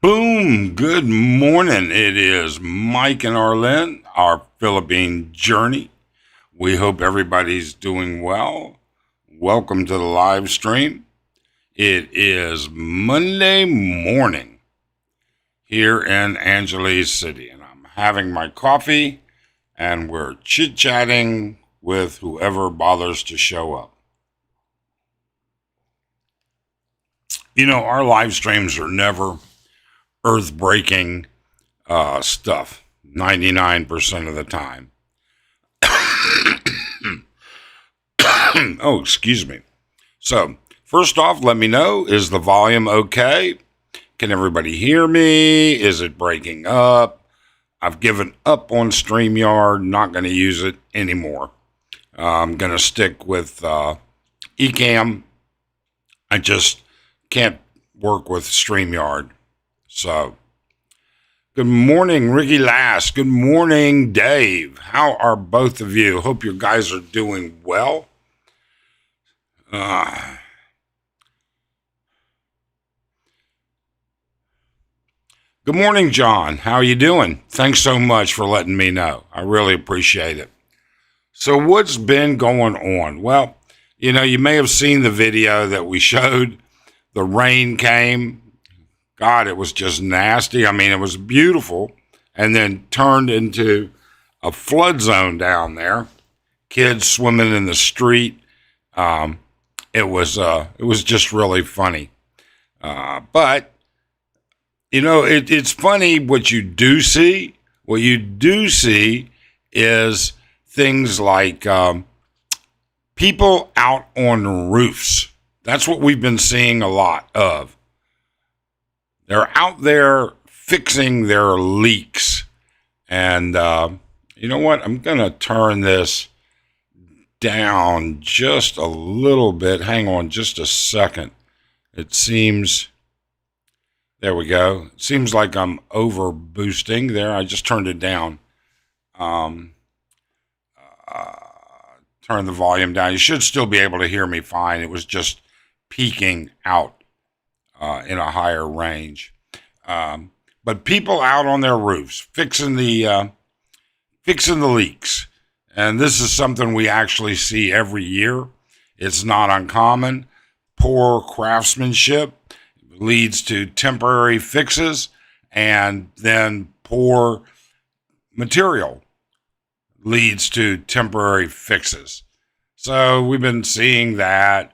Boom! Good morning. It is Mike and Arlen, our Philippine journey. We hope everybody's doing well. Welcome to the live stream. It is Monday morning here in Angeles City, and I'm having my coffee and we're chit-chatting with whoever bothers to show up. You know, our live streams are never earth-breaking stuff 99% of the time. Oh, excuse me. So, first off, let me know, is the volume okay? Can everybody hear me? Is it breaking up? I've given up on StreamYard, not going to use it anymore. I'm going to stick with Ecamm. I just can't work with StreamYard. So, good morning, Ricky Lass. Good morning, Dave. How are both of you? Hope you guys are doing well. Good morning, John. How are you doing? Thanks so much for letting me know. I really appreciate it. So what's been going on? Well, you know, you may have seen the video that we showed. The rain came. God, it was just nasty. I mean, it was beautiful and then turned into a flood zone down there. Kids swimming in the street. It was just really funny. But, you know, it's funny what you do see. What you do see is things like people out on roofs. That's what we've been seeing a lot of. They're out there fixing their leaks. And you know what? I'm going to turn this down just a little bit. Hang on just a second. It seems, there we go. It seems like I'm over boosting there. I just turned it down. Turn the volume down. You should still be able to hear me fine. It was just peaking out in a higher range. But people out on their roofs fixing the leaks. And this is something we actually see every year. It's not uncommon. Poor craftsmanship leads to temporary fixes, and then poor material leads to temporary fixes. So we've been seeing that.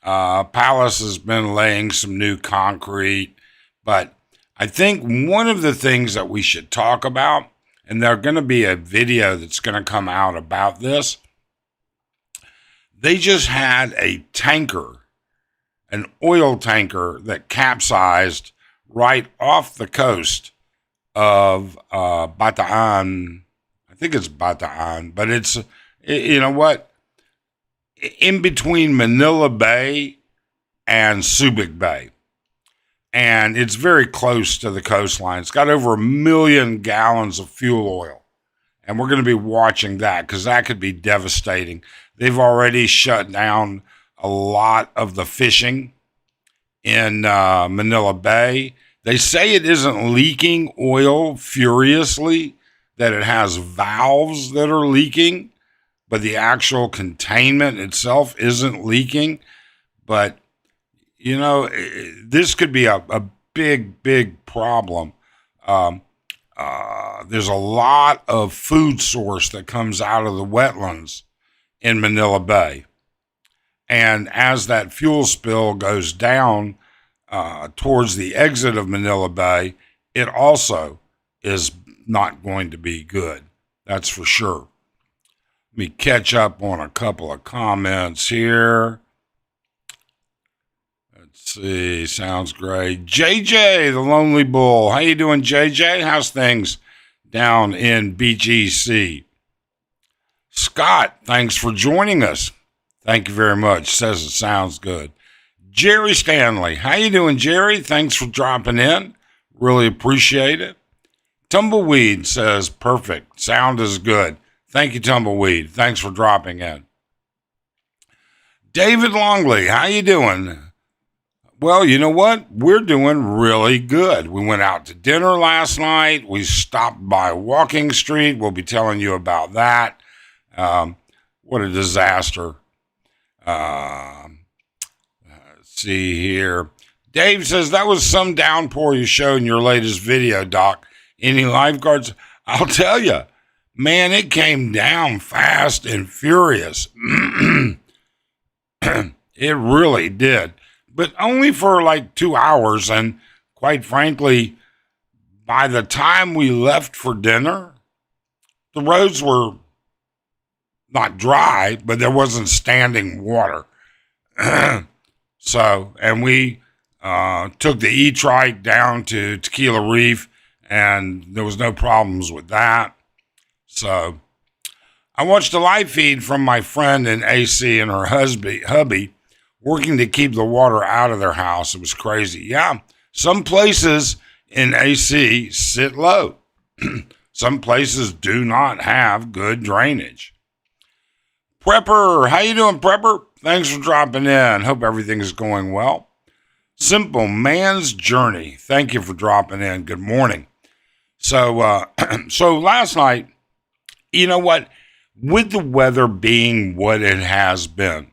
Palace has been laying some new concrete, but I think one of the things that we should talk about, and there's going to be a video that's going to come out about this. They just had a tanker, an oil tanker that capsized right off the coast of Bataan. I think it's Bataan, but it's, you know what? In between Manila Bay and Subic Bay. And it's very close to the coastline. It's got over 1 million gallons of fuel oil. And we're going to be watching that because that could be devastating. They've already shut down a lot of the fishing in Manila Bay. They say it isn't leaking oil furiously, that it has valves that are leaking, but the actual containment itself isn't leaking. But you know, this could be a big, big problem. There's a lot of food source that comes out of the wetlands in Manila Bay. And as that fuel spill goes down towards the exit of Manila Bay, it also is not going to be good. That's for sure. Let me catch up on a couple of comments here. See, sounds great. JJ, the Lonely Bull. How you doing, JJ? How's things down in BGC? Scott, thanks for joining us. Thank you very much. Says it sounds good. Jerry Stanley. How you doing, Jerry? Thanks for dropping in. Really appreciate it. Tumbleweed says, perfect. Sound is good. Thank you, Tumbleweed. Thanks for dropping in. David Longley, how you doing? Well, you know what? We're doing really good. We went out to dinner last night. We stopped by Walking Street. We'll be telling you about that. Um, what a disaster. Um, let's see here. Dave says that was some downpour you showed in your latest video, Doc. Any lifeguards? I'll tell you, man, it came down fast and furious. It really did. But only for like 2 hours. And quite frankly, by the time we left for dinner, the roads were not dry, but there wasn't standing water. So, and we took the e-trike down to Tequila Reef, and there was no problems with that. So, I watched a live feed from my friend in AC and her hubby working to keep the water out of their house. It was crazy. Yeah, some places in AC sit low. Some places do not have good drainage. Prepper, how you doing, Prepper? Thanks for dropping in. Hope everything is going well. Simple Man's Journey. Thank you for dropping in. Good morning. So, so last night, you know what? With the weather being what it has been,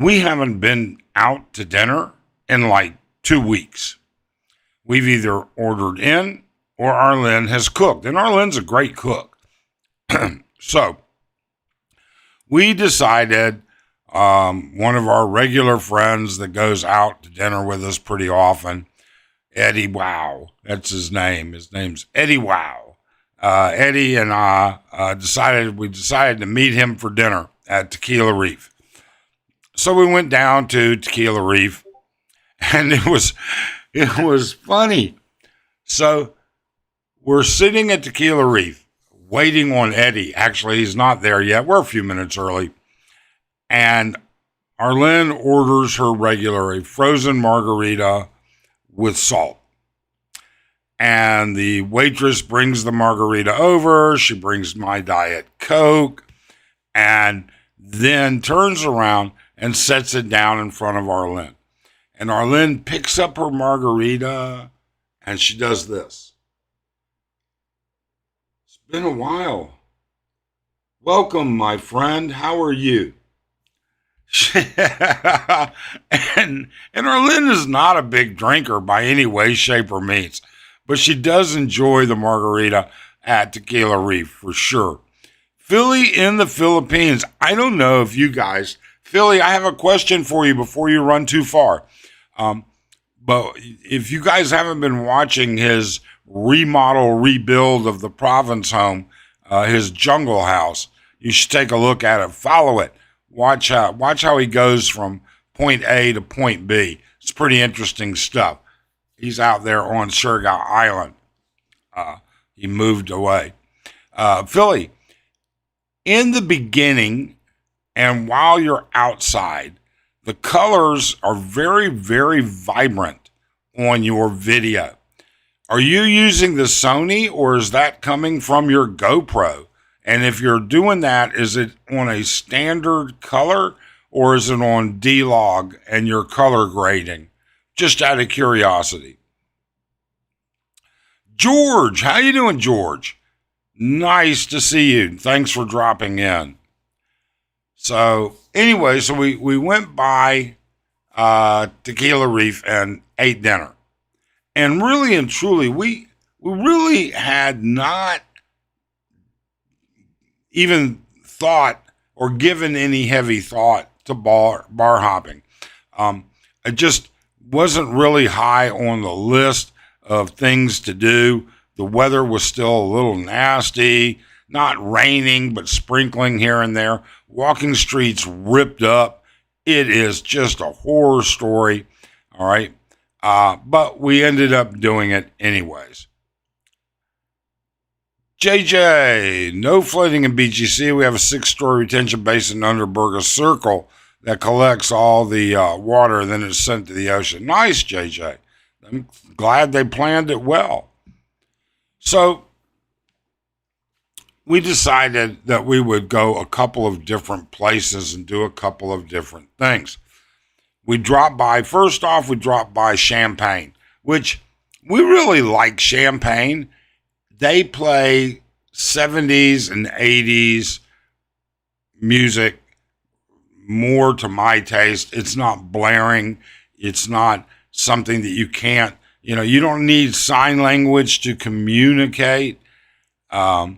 we haven't been out to dinner in like 2 weeks. We've either ordered in or Arlene has cooked. And Arlene's a great cook. So we decided one of our regular friends that goes out to dinner with us pretty often, Eddie Wow, that's his name. His name's Eddie Wow. Eddie and I decided to meet him for dinner at Tequila Reef. So we went down to Tequila Reef, and it was funny. So we're sitting at Tequila Reef, waiting on Eddie. Actually, he's not there yet. We're a few minutes early. And Arlene orders her regular, a frozen margarita with salt. And the waitress brings the margarita over. She brings my Diet Coke, and then turns around and sets it down in front of Arlene. And Arlene picks up her margarita, and she does this. It's been a while. Welcome, my friend. How are you? and Arlene is not a big drinker by any way, shape, or means, but she does enjoy the margarita at Tequila Reef for sure. Philly in the Philippines. I don't know if you guys, Philly, I have a question for you before you run too far. But if you guys haven't been watching his rebuild of the province home, his jungle house, you should take a look at it. Follow it. Watch how he goes from point A to point B. It's pretty interesting stuff. He's out there on Surigao Island. He moved away. Philly, in the beginning and while you're outside, the colors are very, very vibrant on your video. Are you using the Sony, or is that coming from your GoPro? And if you're doing that, is it on a standard color, or is it on D-Log and you're color grading? Just out of curiosity. George, how you doing, George? Nice to see you. Thanks for dropping in. So anyway, so we went by Tequila Reef and ate dinner. And really and truly, we really had not even thought or given any heavy thought to bar hopping. It just wasn't really high on the list of things to do. The weather was still a little nasty, not raining, but sprinkling here and there. Walking streets ripped up. It is just a horror story. All right. But we ended up doing it anyways. JJ, no flooding in BGC. We have a 6-story retention basin under Burgess Circle that collects all the water, and then it's sent to the ocean. Nice, JJ. I'm glad they planned it well. So we decided that we would go a couple of different places and do a couple of different things. First off, we dropped by Champagne, which we really like Champagne. They play 70s and 80s music more to my taste. It's not blaring. It's not something that you can't, you don't need sign language to communicate or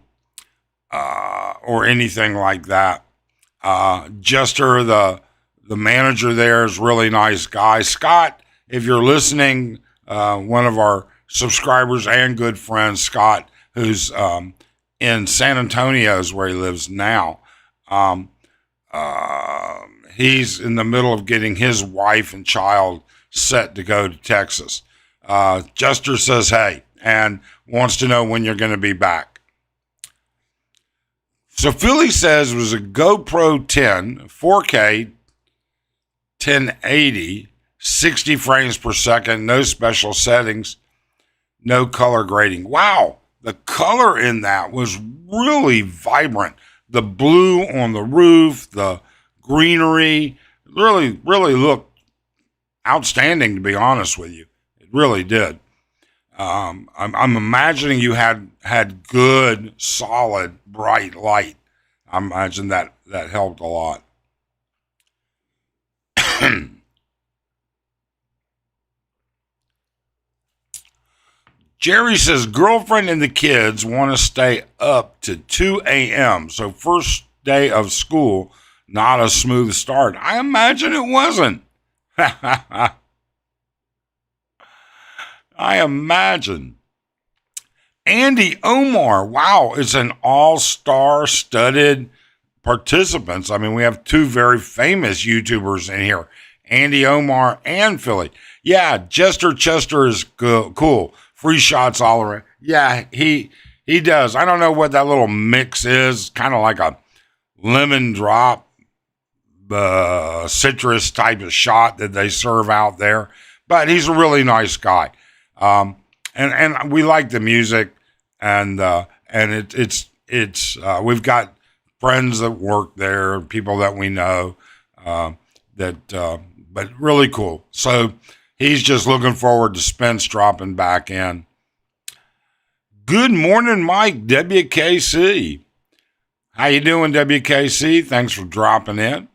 anything like that. Jester, the manager there, is a really nice guy. Scott, if you're listening, one of our subscribers and good friends, Scott, who's in San Antonio is where he lives now. He's in the middle of getting his wife and child set to go to Texas. Jester says, hey, and wants to know when you're going to be back. So Philly says it was a GoPro 10, 4K, 1080, 60 frames per second, no special settings, no color grading. Wow, the color in that was really vibrant. The blue on the roof, the greenery, really, really looked outstanding, to be honest with you. It really did. I'm imagining you had good, solid, bright light. I imagine that helped a lot. Jerry says, girlfriend and the kids want to stay up to 2 a.m. So first day of school, not a smooth start. I imagine it wasn't. I imagine. Andy Omar, wow, it's an all-star studded participants. I mean, we have two very famous YouTubers in here, Andy Omar and Philly. Yeah, Chester is cool. Free shots all around. Yeah, he does. I don't know what that little mix is, kind of like a lemon drop, citrus type of shot that they serve out there. But he's a really nice guy. And we like the music, and it's we've got friends that work there, people that we know, but really cool. So he's just looking forward to Spence dropping back in. Good morning, Mike, WKC. How you doing, WKC? Thanks for dropping in.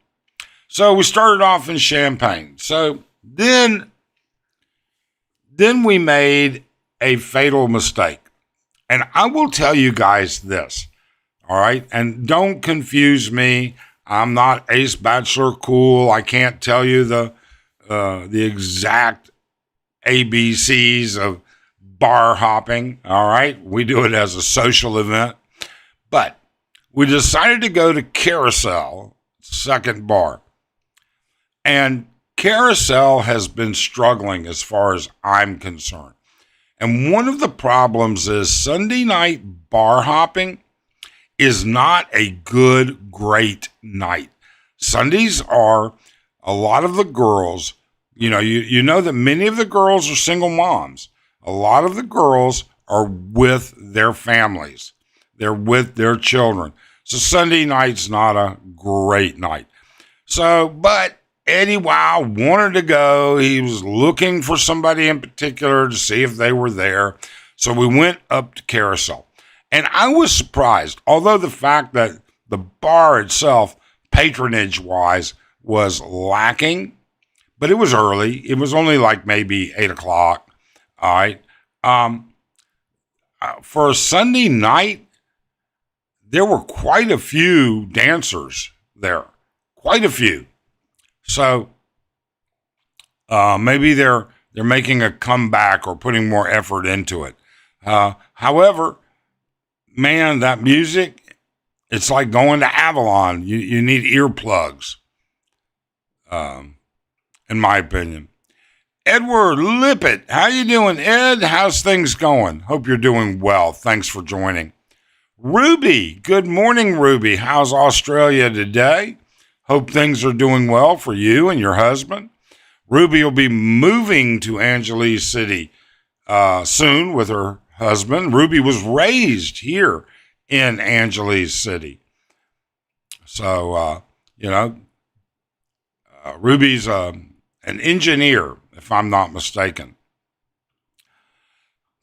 So we started off in Champagne. So then we made a fatal mistake. And I will tell you guys this, all right? And don't confuse me. I'm not Ace Bachelor cool. I can't tell you the exact ABCs of bar hopping, all right? We do it as a social event. But we decided to go to Carousel, second bar. And Carousel has been struggling as far as I'm concerned. And one of the problems is Sunday night bar hopping is not a good, great night. Sundays are a lot of the girls, you know that many of the girls are single moms. A lot of the girls are with their families. They're with their children. So Sunday night's not a great night. So, but Eddie Wow wanted to go. He was looking for somebody in particular to see if they were there. So we went up to Carousel. And I was surprised, although the fact that the bar itself, patronage-wise, was lacking, but it was early. It was only like maybe 8 o'clock. All right. For a Sunday night, there were quite a few dancers there. Quite a few. So maybe they're making a comeback or putting more effort into it. However, man, that music, it's like going to Avalon. You need earplugs, in my opinion. Edward Lippett, how you doing, Ed? How's things going? Hope you're doing well. Thanks for joining. Ruby, good morning, Ruby. How's Australia today? Hope things are doing well for you and your husband. Ruby will be moving to Angeles City soon with her husband. Ruby was raised here in Angeles City. So, Ruby's an an engineer, if I'm not mistaken.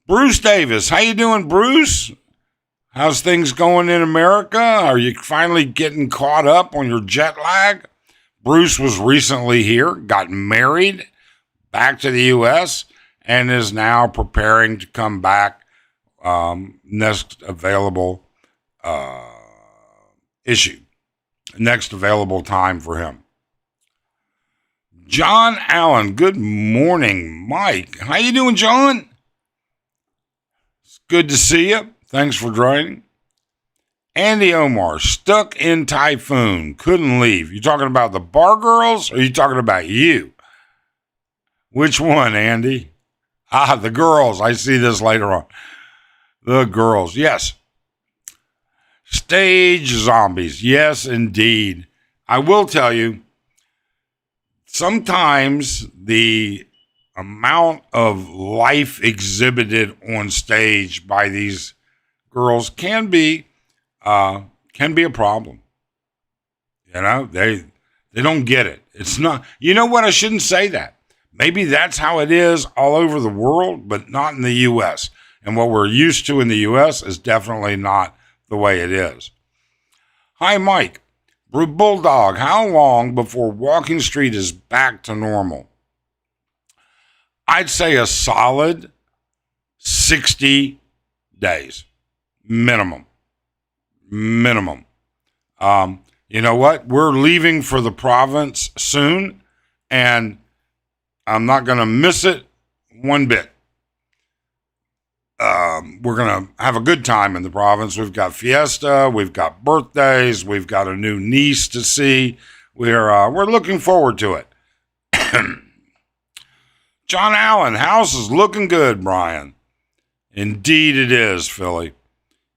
Bruce Davis, how you doing, Bruce? How's things going in America? Are you finally getting caught up on your jet lag? Bruce was recently here, got married, back to the U.S., and is now preparing to come back next available issue, next available time for him. John Allen, good morning, Mike. How you doing, John? It's good to see you. Thanks for joining. Andy Omar, stuck in typhoon, couldn't leave. You talking about the bar girls, or are you talking about you? Which one, Andy? The girls. I see this later on. The girls, yes. Stage zombies, yes, indeed. I will tell you, sometimes the amount of life exhibited on stage by these girls can be a problem. You know, they don't get it. It's not, you know what? I shouldn't say that. Maybe that's how it is all over the world, but not in the U.S. And what we're used to in the U.S. is definitely not the way it is. Hi, Mike. Bulldog, how long before Walking Street is back to normal? I'd say a solid 60 days. Minimum. You know what? We're leaving for the province soon, and I'm not going to miss it one bit. We're going to have a good time in the province. We've got fiesta, we've got birthdays, we've got a new niece to see. We're looking forward to it. John Allen, house is looking good, Brian. Indeed it is, Philly.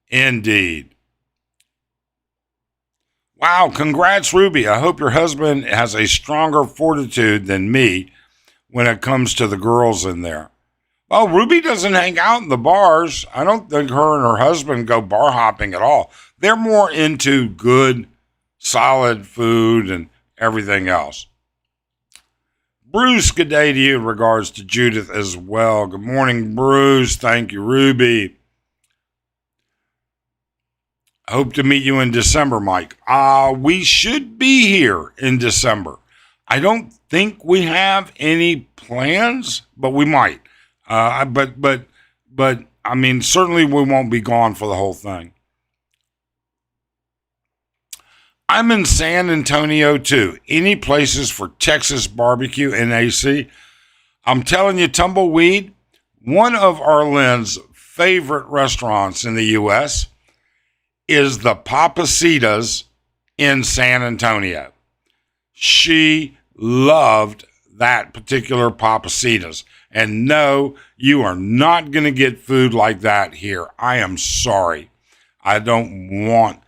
Indeed. Wow, congrats, Ruby. I hope your husband has a stronger fortitude than me when it comes to the girls in there. Oh, Ruby doesn't hang out in the bars. I don't think her and her husband go bar hopping at all. They're more into good, solid food and everything else. Bruce, good day to you in regards to Judith as well. Good morning, Bruce. Thank you, Ruby. Hope to meet you in December, Mike. We should be here in December. I don't think we have any plans, but we might. But I mean, certainly we won't be gone for the whole thing. I'm in San Antonio too. Any places for Texas barbecue in AC? I'm telling you, Tumbleweed, one of Arlene's favorite restaurants in the U.S. is the Papacitas in San Antonio. She loved that particular Papacitas. And no, you are not going to get food like that here. I am sorry. I don't want,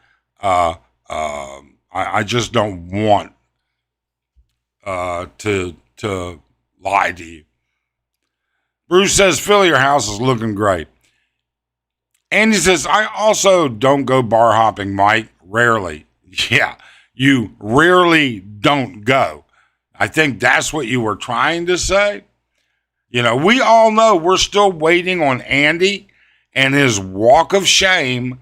I just don't want to lie to you. Bruce says, Philly, your house is looking great. Andy says, I also don't go bar hopping, Mike. Rarely. Yeah, you rarely don't go. I think that's what you were trying to say. You know, we all know we're still waiting on Andy and his walk of shame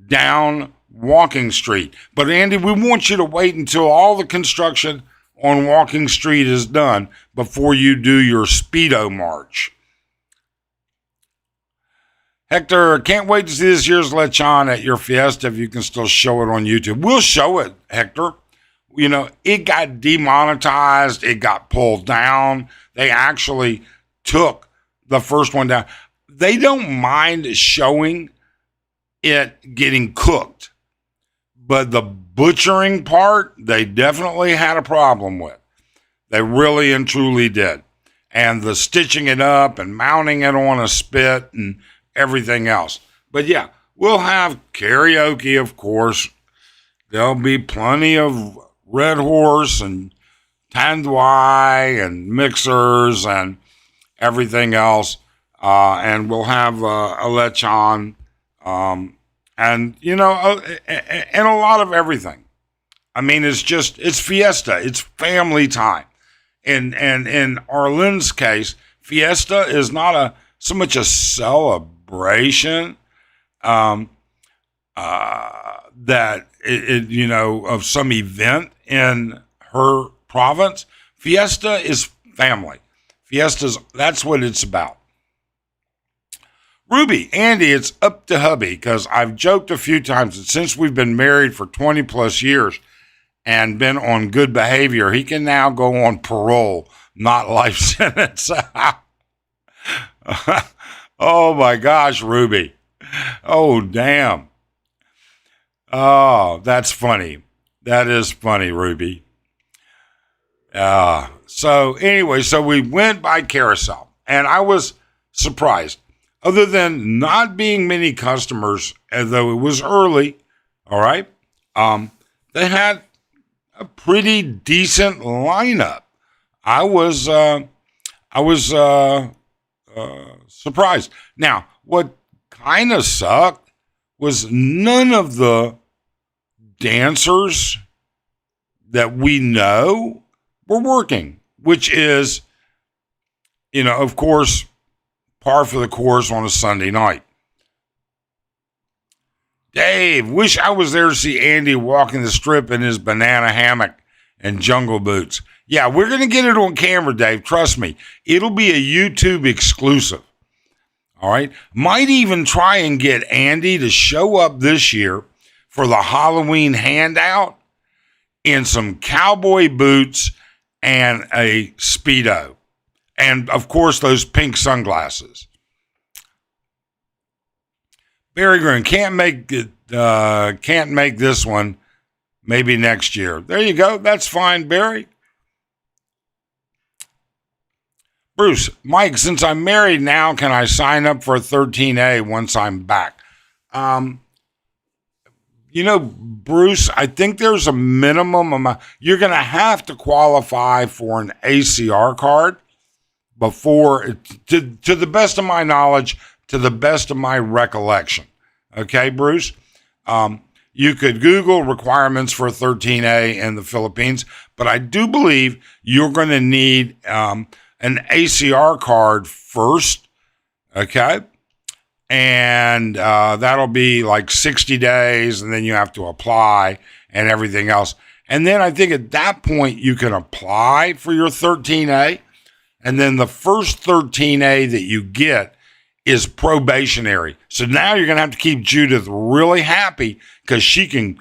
down Walking Street. But Andy, we want you to wait until all the construction on Walking Street is done before you do your Speedo march. Hector, can't wait to see this year's lechon at your fiesta if you can still show it on YouTube. We'll show it, Hector. You know, it got demonetized. It got pulled down. They actually took the first one down. They don't mind showing it getting cooked, but the butchering part, they definitely had a problem with. They really and truly did. And the stitching it up and mounting it on a spit and everything else. But yeah, we'll have karaoke, of course. There'll be plenty of Red Horse and Tanduay and mixers and everything else. And we'll have a lechon and, you know, and a lot of everything. I mean, it's fiesta. It's family time. And in Arlen's case, Fiesta is not so much a celebration um, that of some event in her province. Fiesta is family. That's what it's about. Ruby, Andy, it's up to hubby because I've joked a few times that since we've been married for 20 plus years and been on good behavior, he can now go on parole, not life sentence. Oh my gosh, Ruby. Oh, damn. Oh, that's funny. That is funny, Ruby. So anyway, so we went by Carousel and I was surprised. Other than not being many customers, though it was early, all right, they had a pretty decent lineup. I was surprised. Now, what kind of sucked was none of the dancers that we know were working, which is, of course, par for the course on a Sunday night. Dave, wish I was there to see Andy walking the strip in his banana hammock and jungle boots. Yeah, we're going to get it on camera, Dave. Trust me. It'll be a YouTube exclusive. All right. Might even try and get Andy to show up this year for the Halloween handout in some cowboy boots and a Speedo. And, of course, those pink sunglasses. Barry Green, can't make this one. Maybe next year. There you go. That's fine, Barry. Bruce, Mike, since I'm married now, can I sign up for a 13A once I'm back? Bruce, I think there's a minimum amount. You're going to have to qualify for an ACR card before, to the best of my knowledge, to the best of my recollection. Okay, Bruce? You could Google requirements for a 13A in the Philippines, but I do believe you're going to need an ACR card first, okay? And that'll be like 60 days, and then you have to apply and everything else. And then I think at that point, you can apply for your 13A, and then the first 13A that you get is probationary. So now you're going to have to keep Judith really happy because she can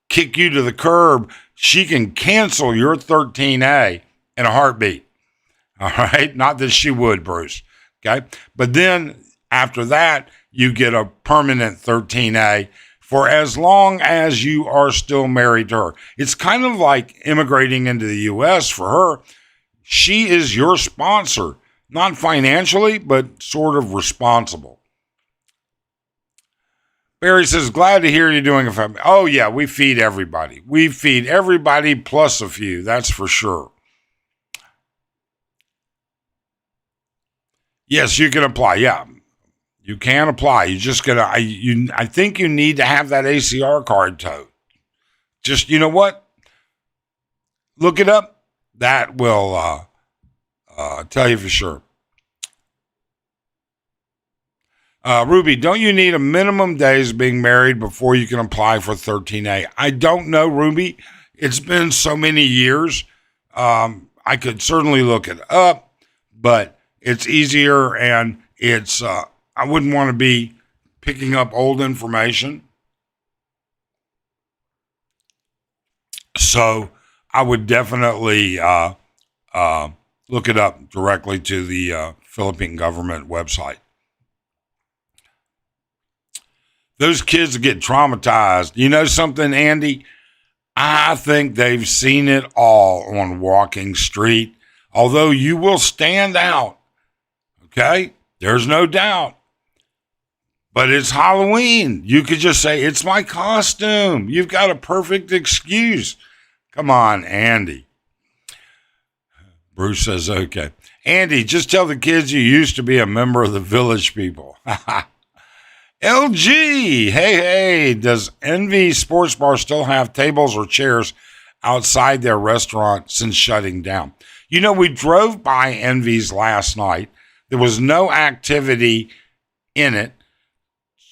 kick you to the curb. She can cancel your 13A in a heartbeat. All right. Not that she would, Bruce. Okay. But then after that, you get a permanent 13A for as long as you are still married to her. It's kind of like immigrating into the U.S. for her. She is your sponsor, not financially, but sort of responsible. Barry says, glad to hear you're doing a family. Oh, yeah, we feed everybody. We feed everybody plus a few, that's for sure. Yes, you can apply. Yeah, you can apply. You just gotta. I think you need to have that ACR card towed. Just, you know what? Look it up. That will tell you for sure. Ruby, don't you need a minimum days being married before you can apply for 13A? I don't know, Ruby. It's been so many years. I could certainly look it up, but it's easier and it's, I wouldn't want to be picking up old information. So I would definitely look it up directly to the Philippine government website. Those kids get traumatized. You know something, Andy? I think they've seen it all on Walking Street. Although you will stand out, okay? There's no doubt. But it's Halloween. You could just say, it's my costume. You've got a perfect excuse. Come on, Andy. Bruce says, okay. Andy, just tell the kids you used to be a member of the Village People. LG, hey, does Envy Sports Bar still have tables or chairs outside their restaurant since shutting down? You know, we drove by Envy's last night. There was no activity in it.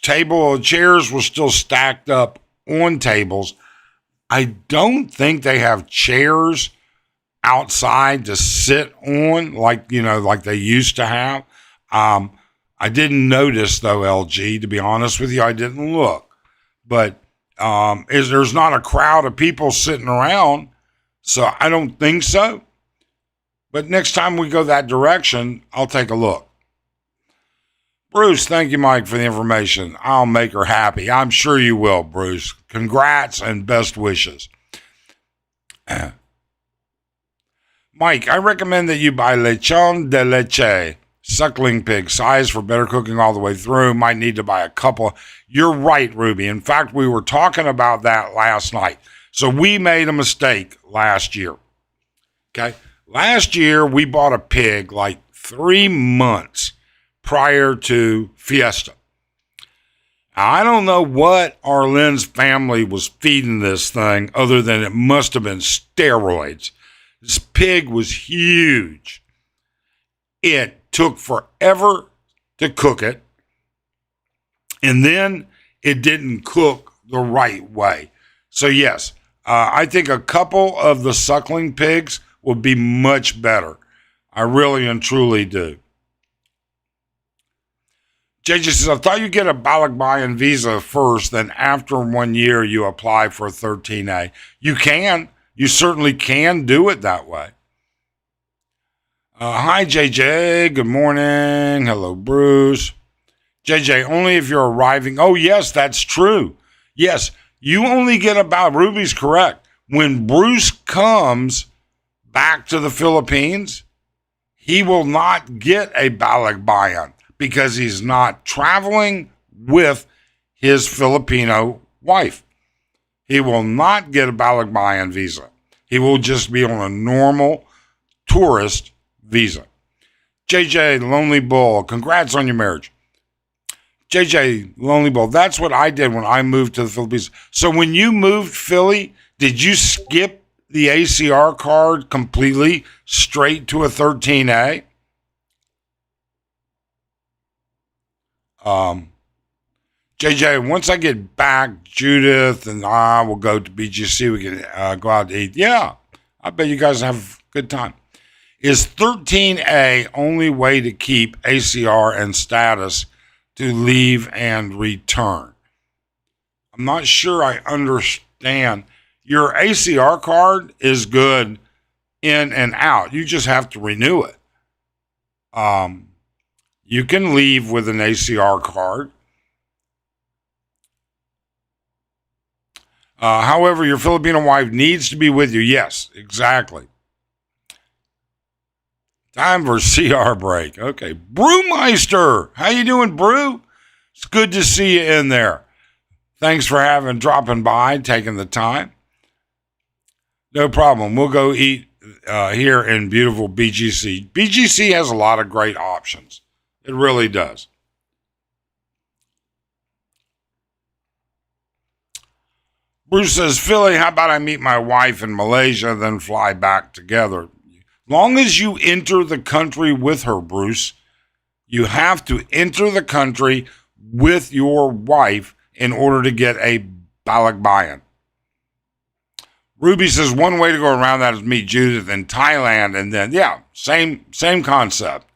Chairs were still stacked up on tables. I don't think they have chairs outside to sit on like they used to have. I didn't notice though, LG, to be honest with you. I didn't look, but there's not a crowd of people sitting around, so I don't think so. But next time we go that direction, I'll take a look. Bruce, thank you, Mike, for the information. I'll make her happy. I'm sure you will, Bruce. Congrats and best wishes. Mike, I recommend that you buy lechon de leche, suckling pig, size for better cooking all the way through. Might need to buy a couple. You're right, Ruby. In fact, we were talking about that last night. So we made a mistake last year. Okay? Last year, we bought a pig like 3 months prior to Fiesta. Now, I don't know what Arlene's family was feeding this thing other than it must have been steroids. This pig was huge. It took forever to cook it, and then it didn't cook the right way. So yes, I think a couple of the suckling pigs would be much better. I really and truly do. JJ says, I thought you get a Balikbayan visa first, then after 1 year you apply for a 13A. You can. You certainly can do it that way. Hi, JJ. Good morning. Hello, Bruce. JJ, only if you're arriving. Oh, yes, that's true. Yes, you only get about, Ruby's correct. When Bruce comes back to the Philippines, he will not get a Balikbayan because he's not traveling with his Filipino wife. He will not get a Balikbayan visa. He will just be on a normal tourist visa. JJ, Lonely Bull, congrats on your marriage. JJ, Lonely Bull, that's what I did when I moved to the Philippines. So when you moved Philly, did you skip the ACR card completely straight to a 13A? JJ, once I get back, Judith and I will go to BGC. We can go out to eat. Yeah, I bet you guys have a good time. Is 13A only way to keep ACR and status to leave and return? I'm not sure I understand. Your ACR card is good in and out. You just have to renew it. You can leave with an ACR card. However, your Filipino wife needs to be with you. Yes, exactly. Time for CR break. Okay. Brewmeister. How you doing, Brew? It's good to see you in there. Thanks for dropping by, taking the time. No problem. We'll go eat here in beautiful BGC. BGC has a lot of great options. It really does. Bruce says, Philly, how about I meet my wife in Malaysia, then fly back together? Long as you enter the country with her, Bruce, you have to enter the country with your wife in order to get a Balikbayan. Ruby says one way to go around that is meet Judith in Thailand, and then, yeah, same concept.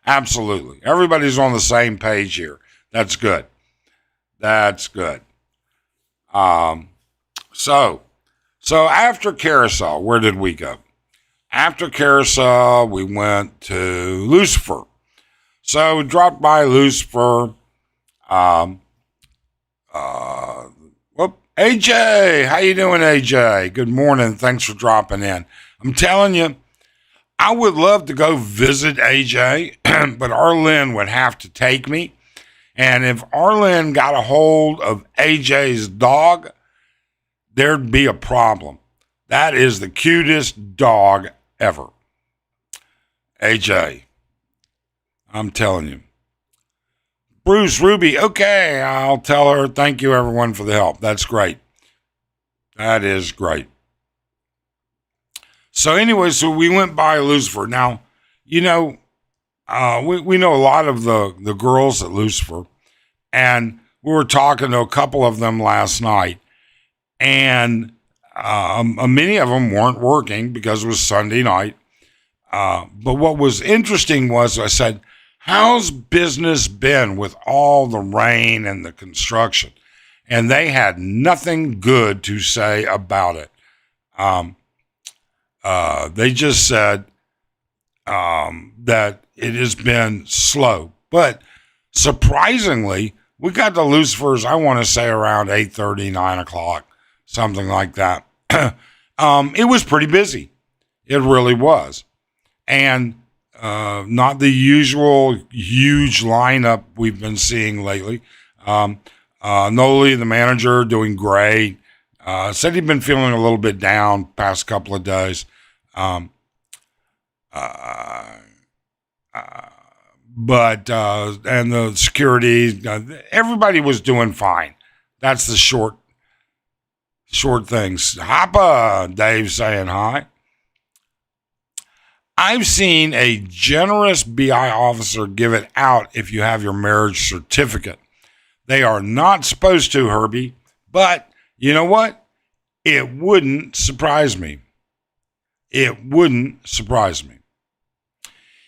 Absolutely. Everybody's on the same page here. That's good. That's good. So after Carousel, where did we go? After Carousel, we went to Lucifer. So we dropped by Lucifer. AJ, how you doing, AJ? Good morning. Thanks for dropping in. I'm telling you, I would love to go visit AJ, but Arlen would have to take me. And if Arlen got a hold of AJ's dog, there'd be a problem. That is the cutest dog ever. AJ, I'm telling you. Bruce, Ruby, okay, I'll tell her. Thank you, everyone, for the help. That's great. That is great. So anyway, so we went by Lucifer. Now, you know, we know a lot of the girls at Lucifer, and we were talking to a couple of them last night, and many of them weren't working because it was Sunday night. But what was interesting was I said, how's business been with all the rain and the construction? And they had nothing good to say about it. They just said that it has been slow. But surprisingly, we got to Lucifer's, I want to say around 8:30, 9 o'clock, something like that. It was pretty busy. It really was. And not the usual huge lineup we've been seeing lately. Noli, the manager, doing great. Said he'd been feeling a little bit down past couple of days. But and the security, everybody was doing fine. That's the short things. Hoppa, Dave saying hi. I've seen a generous BI officer give it out if you have your marriage certificate. They are not supposed to, Herbie, but you know what? It wouldn't surprise me. It wouldn't surprise me.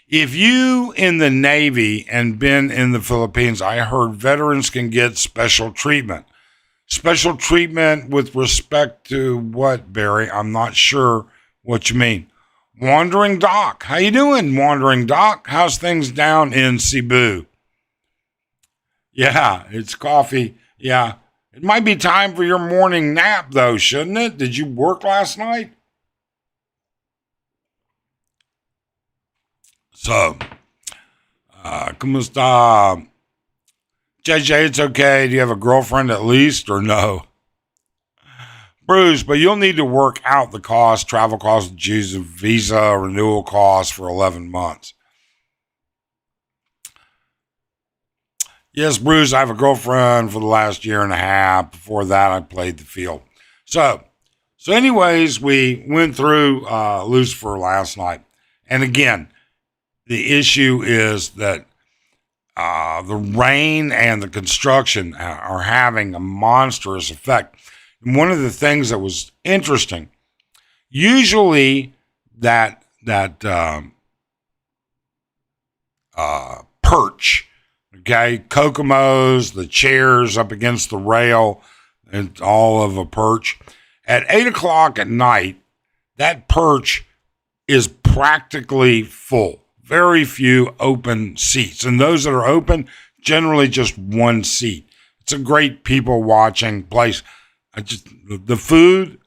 If you in the Navy and been in the Philippines, I heard veterans can get special treatment. Special treatment with respect to what, Barry? I'm not sure what you mean. Wandering Doc. How you doing, Wandering Doc? How's things down in Cebu? Yeah, it's coffee. Yeah. It might be time for your morning nap, though, shouldn't it? Did you work last night? So, kumusta? JJ, it's okay. Do you have a girlfriend at least, or no? Bruce, but you'll need to work out the cost, travel costs, visa renewal costs for 11 months. Yes, Bruce, I have a girlfriend for the last year and a half. Before that, I played the field. So anyways, we went through Lucifer last night. And again, the issue is that the rain and the construction are having a monstrous effect. And one of the things that was interesting, usually that perch, okay, Kokomo's, the chairs up against the rail, and all of a perch. At 8 o'clock at night, that perch is practically full. Very few open seats. And those that are open, generally just one seat. It's a great people watching place. The food,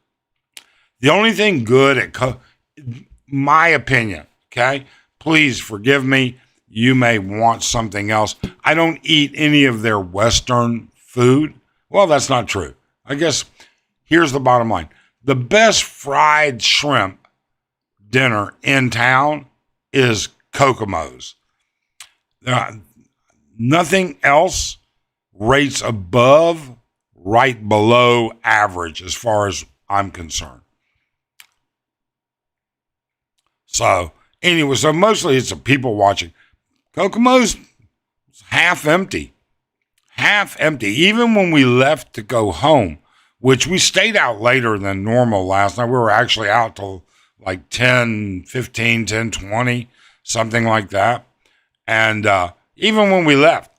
the only thing good at my opinion, okay? Please forgive me. You may want something else. I don't eat any of their Western food. Well, that's not true. I guess here's the bottom line. The best fried shrimp dinner in town is Kokomo's. Nothing else rates above, right below average as far as I'm concerned. So anyway, so mostly it's the people watching. Kokomo's half empty. Even when we left to go home, which we stayed out later than normal last night. We were actually out till like 10:15, 10:20, something like that. And even when we left,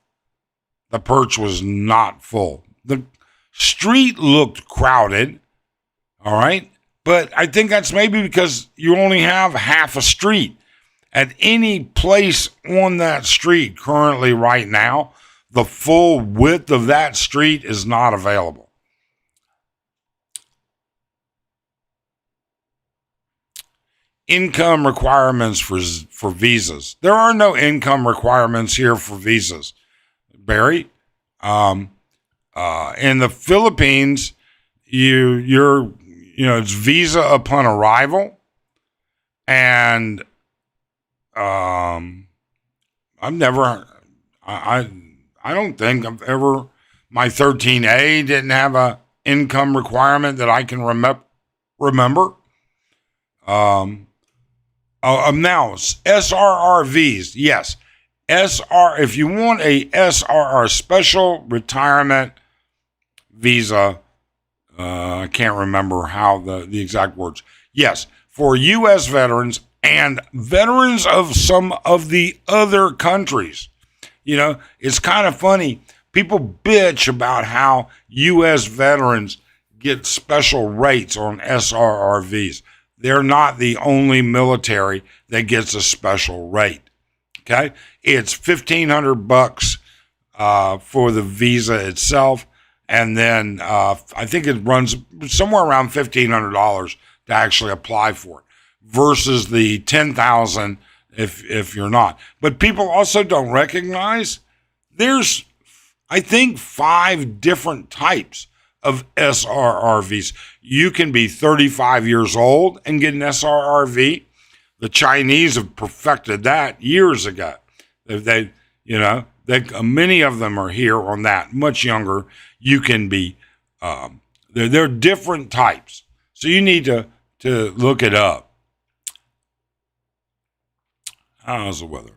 the perch was not full. The street looked crowded, all right? But I think that's maybe because you only have half a street. At any place on that street currently right now, the full width of that street is not available. Income requirements for visas. There are no income requirements here for visas, Barry. In the Philippines, it's visa upon arrival, and I don't think I've ever, my 13A didn't have a income requirement that I can remember. Um, now SRRVs, yes, if you want a SRR, special retirement visa, I can't remember how the exact words. Yes, for U.S. veterans and veterans of some of the other countries. It's kind of funny. People bitch about how U.S. veterans get special rates on SRRVs. They're not the only military that gets a special rate. Okay, it's $1,500 for the visa itself, and then I think it runs somewhere around $1,500 to actually apply for it, versus the $10,000 if you're not. But people also don't recognize there's, I think, 5 different types of SRRVs. You can be 35 years old and get an SRRV. The Chinese have perfected that years ago. Many of them are here on that. Much younger, you can be. They're different types, so you need to look it up. How's the weather?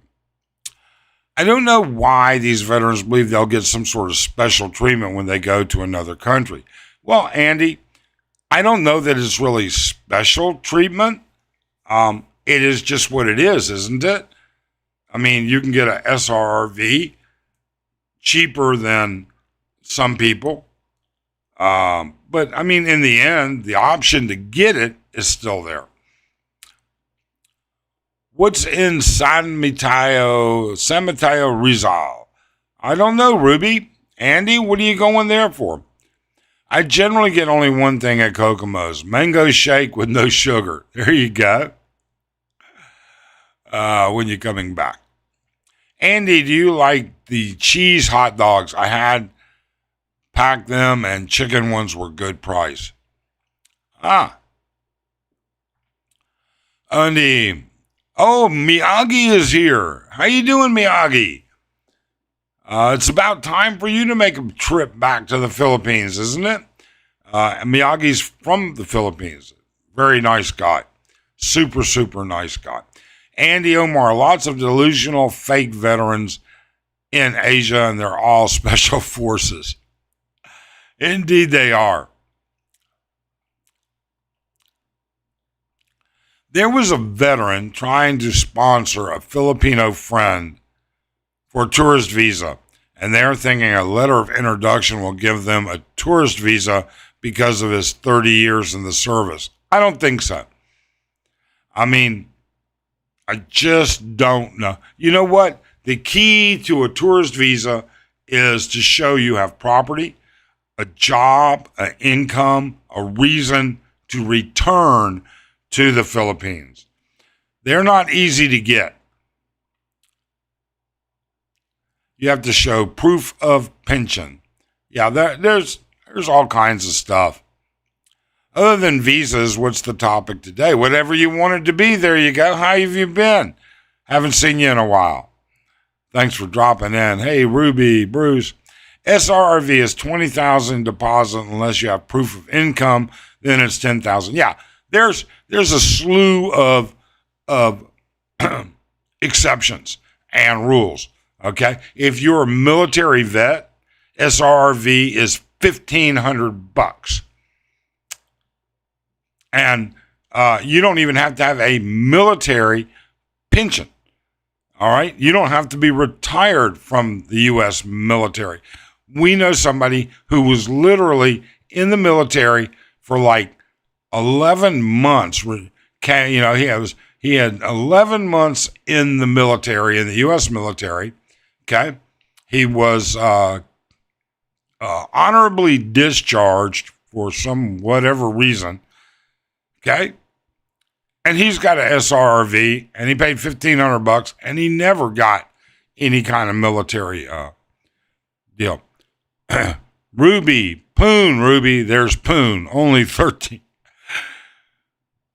I don't know why these veterans believe they'll get some sort of special treatment when they go to another country. Well, Andy, I don't know that it's really special treatment. It is just what it is, isn't it? I mean, you can get a SRRV cheaper than some people. But I mean, in the end, the option to get it is still there. What's in San Mateo, Rizal? I don't know, Ruby. Andy, what are you going there for? I generally get only one thing at Kokomo's: mango shake with no sugar. There you go. When you're coming back. Andy, do you like the cheese hot dogs? I had packed them, and chicken ones were good price. Andy. Oh, Miyagi is here. How you doing, Miyagi? It's about time for you to make a trip back to the Philippines, isn't it? Miyagi's from the Philippines. Very nice guy. Super, super nice guy. Andy Omar, lots of delusional fake veterans in Asia, and they're all special forces. Indeed, they are. There was a veteran trying to sponsor a Filipino friend for a tourist visa, and they're thinking a letter of introduction will give them a tourist visa because of his 30 years in the service. I don't think so. I mean, I just don't know. You know what? The key to a tourist visa is to show you have property, a job, an income, a reason to return to the Philippines. They're not easy to get. You have to show proof of pension. Yeah, there's all kinds of stuff. Other than visas, what's the topic today? Whatever you wanted to be, there you go. How have you been? Haven't seen you in a while. Thanks for dropping in. Hey, Ruby, Bruce. SRRV is $20,000 deposit unless you have proof of income. Then it's $10,000. Yeah, there's a slew of exceptions and rules. Okay, if you're a military vet, SRRV is $1,500, and you don't even have to have a military pension. All right, you don't have to be retired from the U.S. military. We know somebody who was literally in the military for like 11 months. He had 11 months in the military, in the U.S. military. Okay, he was honorably discharged for some whatever reason. Okay, and he's got an SRRV, and he paid $1,500, and he never got any kind of military deal. Ruby, there's Poon, only 13.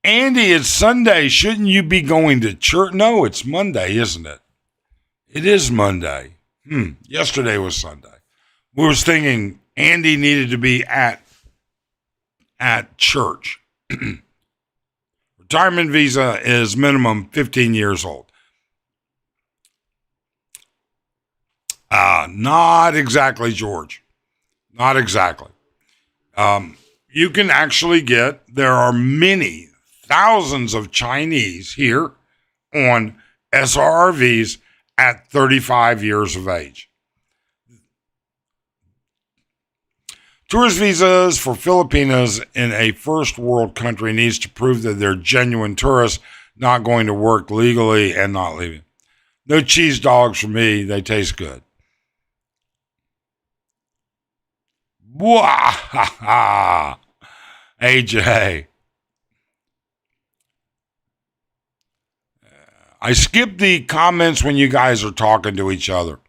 Andy, it's Sunday. Shouldn't you be going to church? No, it's Monday, isn't it? It is Monday. Yesterday was Sunday. We was thinking Andy needed to be at church. We're retirement visa is minimum 15 years old. Not exactly, George. Not exactly. You can actually there are many thousands of Chinese here on SRRVs at 35 years of age. Tourist visas for Filipinos in a first world country needs to prove that they're genuine tourists, not going to work legally and not leaving. No cheese dogs for me. They taste good. Wah! AJ. I skip the comments when you guys are talking to each other.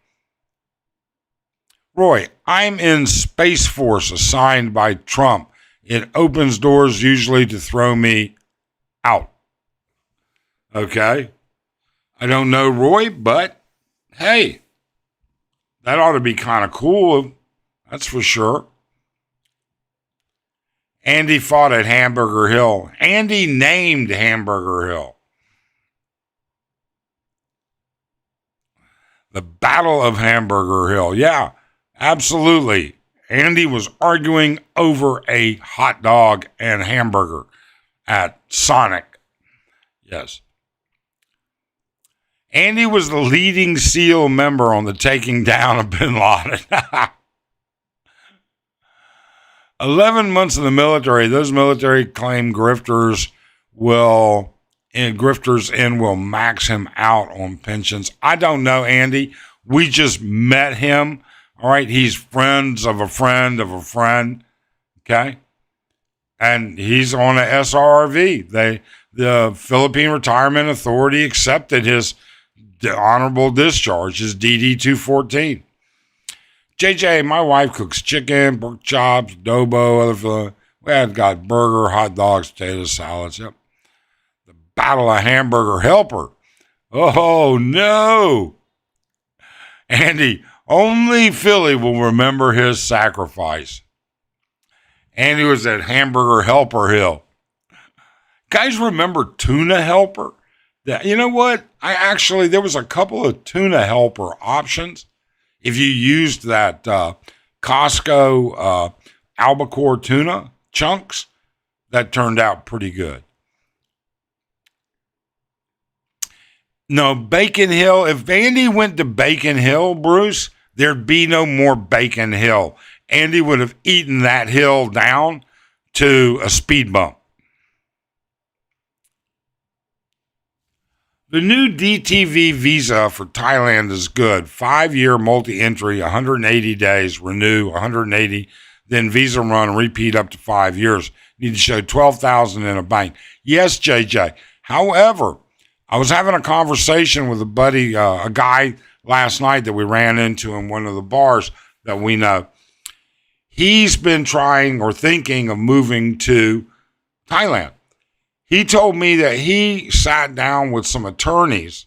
Roy, I'm in Space Force assigned by Trump. It opens doors usually to throw me out. Okay. I don't know Roy, but hey, that ought to be kind of cool. That's for sure. Andy fought at Hamburger Hill. Andy named Hamburger Hill. The Battle of Hamburger Hill. Yeah, absolutely. Andy was arguing over a hot dog and hamburger at Sonic. Yes. Andy was the leading SEAL member on the taking down of bin Laden. 11 months in the military. Those military claim grifters will max him out on pensions. I don't know, Andy. We just met him. All right. He's friends of a friend of a friend. Okay. And he's on a SRRV. The Philippine Retirement Authority accepted his honorable discharge, his DD 214. JJ, my wife cooks chicken, pork chops, adobo, we had got burger, hot dogs, potato salads. Yep. The Battle of Hamburger Helper. Oh, no. Andy, only Philly will remember his sacrifice. Andy was at Hamburger Helper Hill. Guys, remember Tuna Helper? You know what? There was a couple of Tuna Helper options. If you used that Costco albacore tuna chunks, that turned out pretty good. No, Bacon Hill. If Andy went to Bacon Hill, Bruce, there'd be no more Bacon Hill. Andy would have eaten that hill down to a speed bump. The new DTV visa for Thailand is good. 5-year multi-entry, 180 days, renew, 180, then visa run, repeat up to 5 years. Need to show $12,000 in a bank. Yes, JJ. However, I was having a conversation with a guy last night that we ran into in one of the bars that we know. He's been trying or thinking of moving to Thailand. He told me that he sat down with some attorneys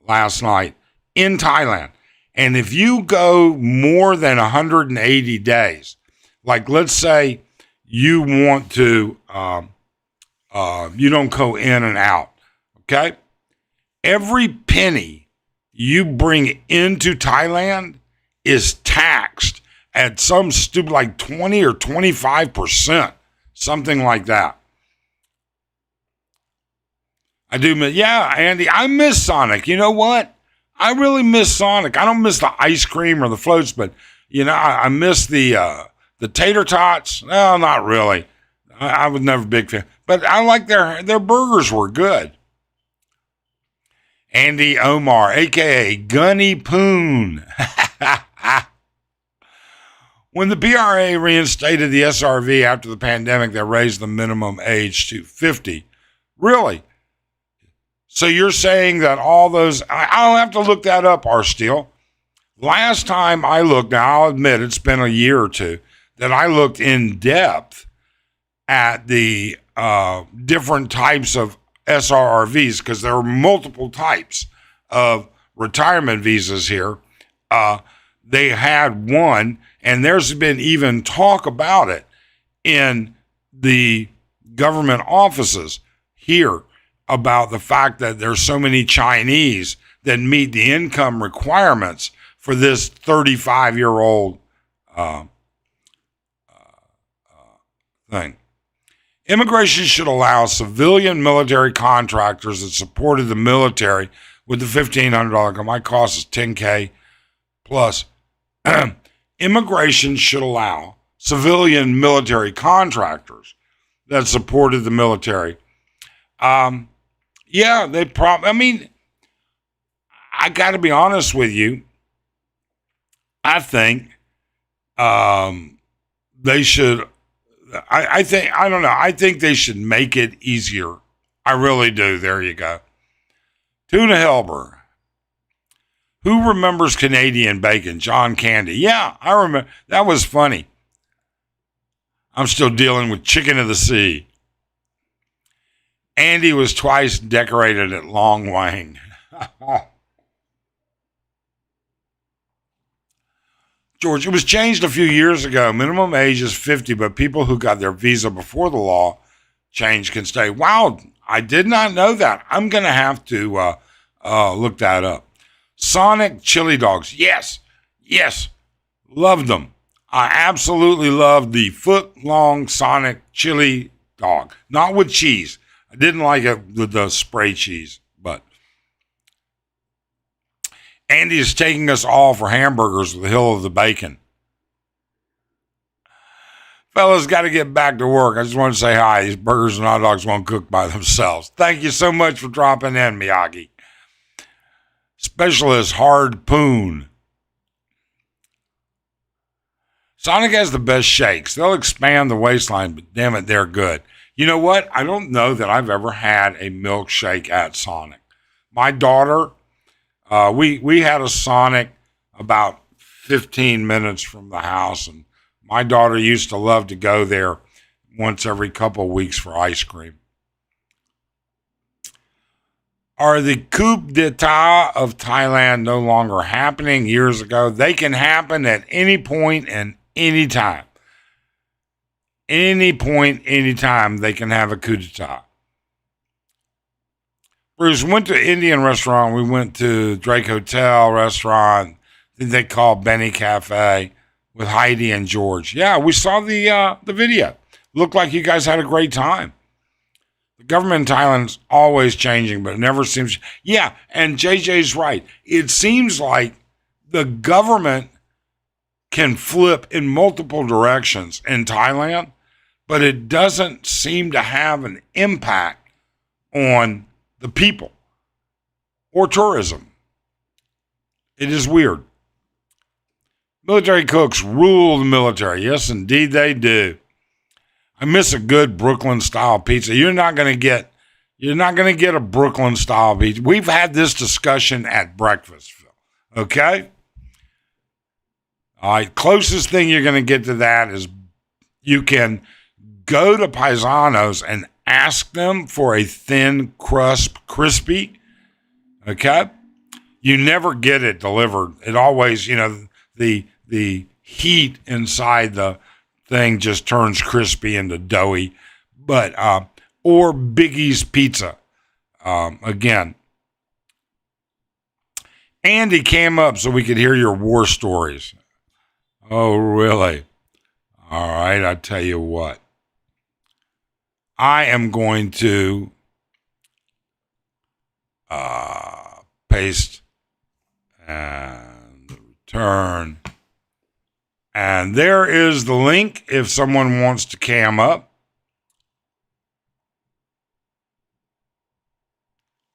last night in Thailand. And if you go more than 180 days, like let's say you want to, you don't go in and out, okay? Every penny you bring into Thailand is taxed at some stupid like 20 or 25%, something like that. I do miss, yeah, Andy, I miss Sonic. You know what? I really miss Sonic. I don't miss the ice cream or the floats, but, I miss the tater tots. No, not really. I was never a big fan. But I like their burgers were good. Andy Omar, a.k.a. Gunny Poon. When the PRA reinstated the SRV after the pandemic, they raised the minimum age to 50. Really? So you're saying that all those, I'll have to look that up, R-Steel. Last time I looked, now I'll admit it's been a year or two, that I looked in depth at the different types of SRRVs, because there are multiple types of retirement visas here. They had one, and there's been even talk about it in the government offices here about the fact that there's so many Chinese that meet the income requirements for this 35-year-old thing. Immigration should allow civilian military contractors that supported the military with the $1,500. My cost is $10K plus. Immigration should allow civilian military contractors that supported the military. Yeah, they probably, I mean, I got to be honest with you. I think they should, I think, I don't know. I think they should make it easier. I really do. There you go. Tuna Helber. Who remembers Canadian bacon? John Candy. Yeah, I remember. That was funny. I'm still dealing with chicken of the sea. Andy was twice decorated at Long Wang. George, it was changed a few years ago. Minimum age is 50, but people who got their visa before the law change can stay. Wow, I did not know that. I'm going to have to look that up. Sonic chili dogs. Yes. Loved them. I absolutely loved the foot-long Sonic chili dog. Not with cheese. I didn't like it with the spray cheese, but Andy is taking us all for hamburgers with the hill of the bacon. Fellas, got to get back to work. I just want to say hi. These burgers and hot dogs won't cook by themselves. Thank you so much for dropping in, Miyagi. Specialist Harpoon. Sonic has the best shakes. They'll expand the waistline, but damn it, they're good. You know what? I don't know that I've ever had a milkshake at Sonic. My daughter, we had a Sonic about 15 minutes from the house, and my daughter used to love to go there once every couple of weeks for ice cream. Are the coup d'etat of Thailand no longer happening? Years ago, they can happen at any point and any time. Any point, any time, they can have a coup d'etat. Bruce, went to Indian restaurant. We went to Drake Hotel restaurant. I think they call Benny Cafe with Heidi and George. Yeah, we saw the video. Looked like you guys had a great time. The government in Thailand's always changing, but it never seems. Yeah, and JJ's right. It seems like the government can flip in multiple directions in Thailand, but it doesn't seem to have an impact on the people or tourism. It is weird. Military cooks rule the military. Yes, indeed they do. I miss a good Brooklyn style pizza. You're not going to get a Brooklyn style pizza. We've had this discussion at breakfast, okay? All right, closest thing you're going to get to that is you can go to Paisanos and ask them for a thin crust, crispy, okay? You never get it delivered. It always, the heat inside the thing just turns crispy into doughy. But, or Biggie's Pizza. Again, Andy came up so we could hear your war stories. Oh, really? All right, I tell you what. I am going to paste and return. And there is the link if someone wants to cam up.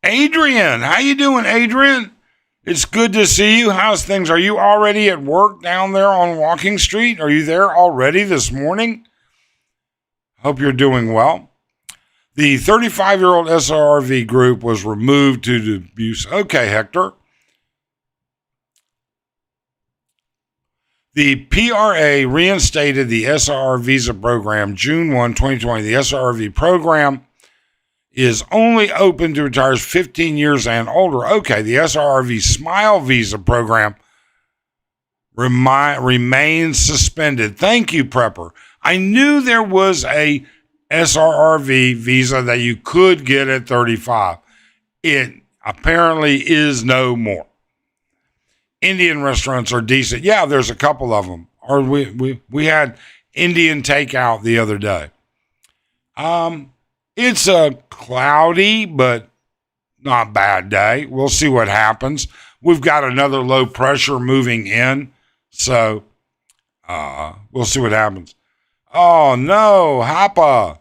Adrian, how you doing, Adrian? It's good to see you. How's things? Are you already at work down there on Walking Street? Are you there already this morning? Hope you're doing well. The 35-year-old SRV group was removed due to abuse. Okay, Hector. The PRA reinstated the SRR visa program June 1, 2020. The SRV program is only open to retirees 15 years and older. Okay, the SRV Smile visa program remains suspended. Thank you, Prepper. I knew there was a SRRV visa that you could get at 35. It apparently is no more. Indian restaurants are decent. Yeah, there's a couple of them. Or we had Indian takeout the other day. It's a cloudy but not bad day. We'll see what happens. We've got another low pressure moving in, so we'll see what happens. Oh no, Hapa,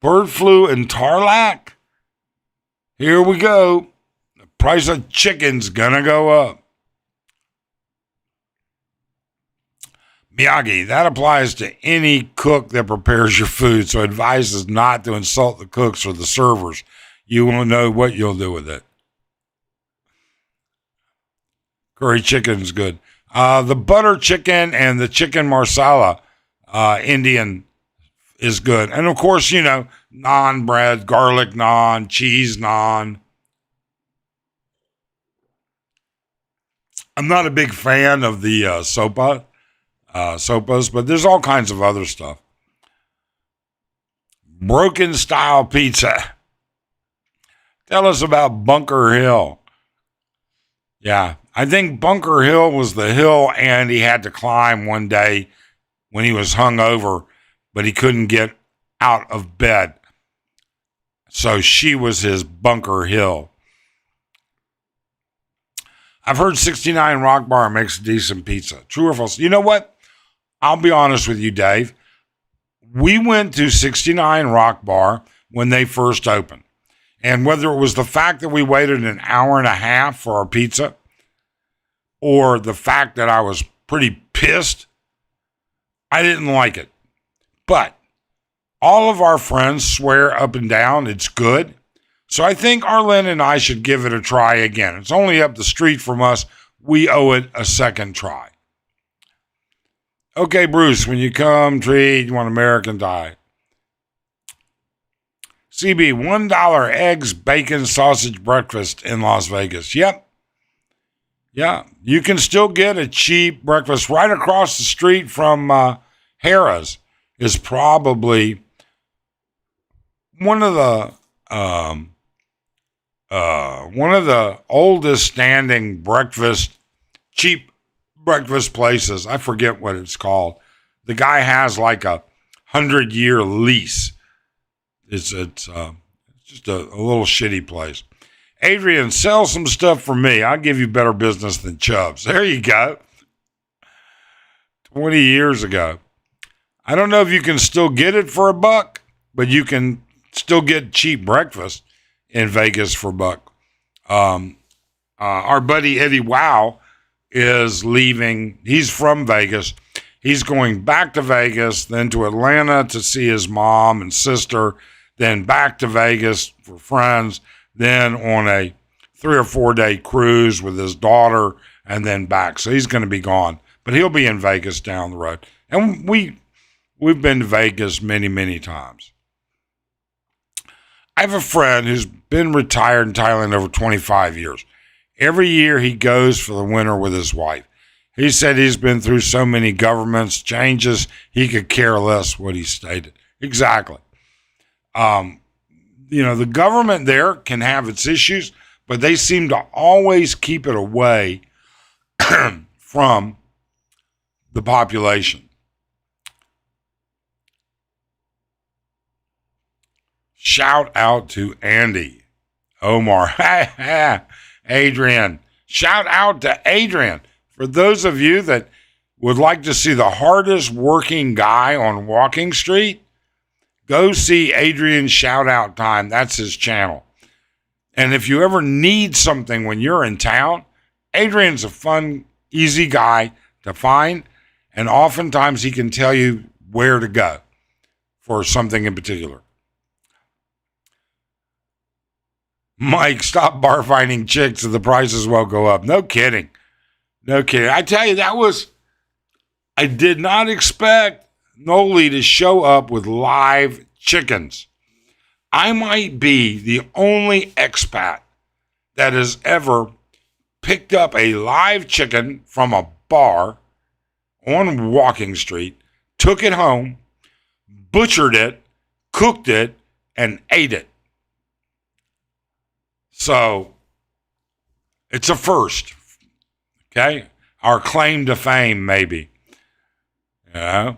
bird flu and Tarlac. Here we go. The price of chicken's gonna go up. Miyagi, that applies to any cook that prepares your food, so advice is not to insult the cooks or the servers. You won't know what you'll do with it. Curry chicken's good. The butter chicken and the chicken marsala Indian is good. And of course, naan bread, garlic naan, cheese naan. I'm not a big fan of the sopas, but there's all kinds of other stuff. Broken style pizza. Tell us about Bunker Hill. Yeah, I think Bunker Hill was the hill Andy had to climb one day when he was hungover, but he couldn't get out of bed. So she was his Bunker Hill. I've heard 69 Rock Bar makes decent pizza. True or false? You know what? I'll be honest with you, Dave. We went to 69 Rock Bar when they first opened. And whether it was the fact that we waited an hour and a half for our pizza or the fact that I was pretty pissed, I didn't like it. But all of our friends swear up and down it's good. So I think Arlen and I should give it a try again. It's only up the street from us. We owe it a second try. Okay, Bruce, when you come treat, you want American diet. CB, $1 eggs, bacon, sausage breakfast in Las Vegas. Yep. Yeah, you can still get a cheap breakfast right across the street from Harrah's. Is probably one of the oldest standing cheap breakfast places. I forget what it's called. The guy has like a 100-year lease. It's just a little shitty place. Adrian, sell some stuff for me. I'll give you better business than Chubbs. There you go. 20 years ago. I don't know if you can still get it for $1, but you can still get cheap breakfast in Vegas for $1. Our buddy Eddie Wow is leaving. He's from Vegas. He's going back to Vegas, then to Atlanta to see his mom and sister, then back to Vegas for friends, then on a 3 or 4 day cruise with his daughter, and then back. So he's going to be gone, but he'll be in Vegas down the road. And we've been to Vegas many, many times. I have a friend who's been retired in Thailand over 25 years. Every year he goes for the winter with his wife. He said he's been through so many governments changes, he could care less what he stated. Exactly. The government there can have its issues, but they seem to always keep it away from the population. Shout out to Andy, Omar, Adrian. Shout out to Adrian. For those of you that would like to see the hardest working guy on Walking Street, go see Adrian's Shout Out Time. That's his channel. And if you ever need something when you're in town, Adrian's a fun, easy guy to find. And oftentimes he can tell you where to go for something in particular. Mike, stop bar finding chicks and the prices will go up. No kidding. No kidding. I tell you, I did not expect Noli to show up with live chickens. I might be the only expat that has ever picked up a live chicken from a bar on Walking Street, took it home, butchered it, cooked it, and ate it. So it's a first. Okay? Our claim to fame, maybe. You know?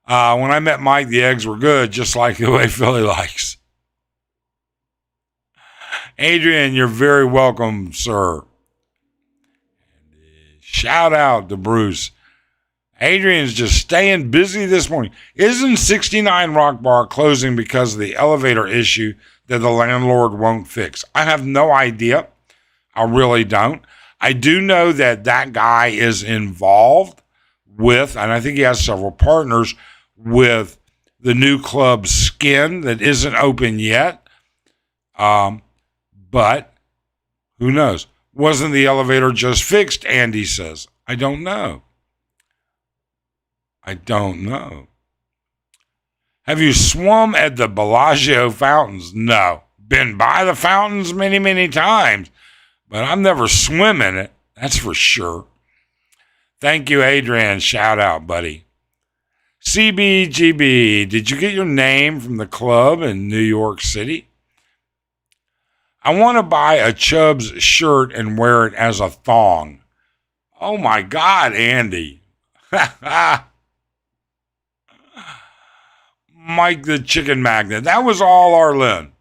When I met Mike, the eggs were good, just like the way Philly likes. Adrian, you're very welcome, sir. Shout out to Bruce. Adrian's just staying busy this morning. Isn't 69 Rock Bar closing because of the elevator issue that the landlord won't fix? I have no idea. I really don't. I do know that that guy is involved with, and I think he has several partners, with the new club Skin that isn't open yet. But who knows? Wasn't the elevator just fixed? Andy says. I don't know. Have you swum at the Bellagio fountains? No. Been by the fountains many, many times, but I've never swim in it. That's for sure. Thank you, Adrian. Shout out, buddy. CBGB, did you get your name from the club in New York City? I want to buy a Chubbs shirt and wear it as a thong. Oh my God, Andy. Mike the Chicken Magnet. That was all Arlen.